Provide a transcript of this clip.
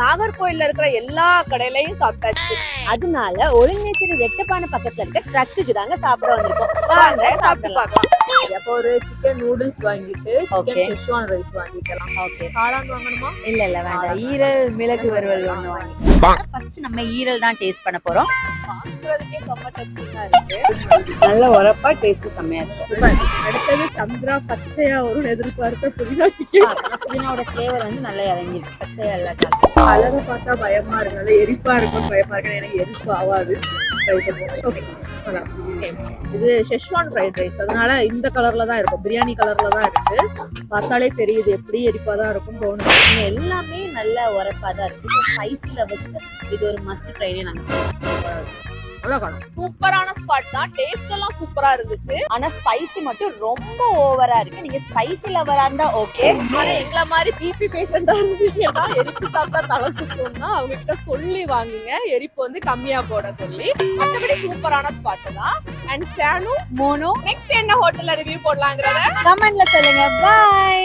நாகர்கோயில்ல இருக்கிற எல்லா கடையிலயும் சாப்பிட்டாச்சு. அதனால ஒழுங்கேசரி ரெட்டப்பான பக்கத்துல இருக்க ட்ரக்குக்கு தாங்க சாப்பிட வந்திருக்கோம். வாங்க சாப்பிட்டு சாப்பிடலாம். பார்க்கலாம். அப்போ ஒரு சிக்கன் நூடுல்ஸ் வாங்கிட்டு Okay. சிக்கன் செஷ்வான் ரைஸ் வாங்கிக்கலாம். ஓகே. காளான் வாங்கணுமா? இல்ல வேண்டாம். ஈரல் மிளகு வறுவல் ஒண்ணு வாங்கி. ஃபர்ஸ்ட் நம்ம ஈரல் தான் டேஸ்ட் பண்ண போறோம். பாக்குறதுக்கே செம்ம டச்சிங்கா இருக்கு. நல்ல உரப்பா டேஸ்ட் செம்மையா இருக்கு. அடுத்தது சந்திரா பச்சையா ஒரு எதிர்பார்த்த புதினா சிக்கன். புதினாவோட ஃப்ளேவர் வந்து நல்லா இறங்கிருக்கு. பச்சையா இல்லாட்டா கலரை பார்த்தா பயமா இருக்கு, எரிப்பா இருக்கும், பயமா இருக்கு. எனக்கு எரிப்பு ஆகாது. இது ஷெஷ்வான் ஃப்ரைட் ரைஸ், அதனால இந்த கலர்ல தான் இருக்கும், பிரியாணி கலர்ல தான் இருக்கு. பார்த்தாலே தெரியுது எப்படி எரிப்பா தான் இருக்கும் தோணுது. எல்லாமே நல்ல உரப்பா தான் இருக்கு. ஸ்பைசி லவர்ஸ்க்கு இது ஒரு மஸ்ட் ட்ரைனே நாங்க சொல்றோம். சூப்பரான ஸ்பாட் தான். டேஸ்ட் எல்லாம் சூப்பரா இருந்துச்சு. ஆனா ஸ்பைசி மட்டும் ரொம்ப ஓவரா இருக்கு. நீங்க ஸ்பைசி லவரா இருந்தா ஓகே. ஆனா எங்கள மாதிரி பிபி பேஷண்டா இருந்தீங்கன்னா எரிப்பு சாப்பிட்டா தலை சுத்தம்னா அவங்க கிட்ட சொல்லி வாங்குங்க, எரிப்பு வந்து கம்மியா போட சொல்லி. மற்றபடி சூப்பரான ஸ்பாட் தான். அண்ட் சானு மோனோ நெக்ஸ்ட் என்ன ஹோட்டல்ல ரிவ்யூ போடலாங்கிறத கமெண்ட்ல சொல்லுங்க. பை.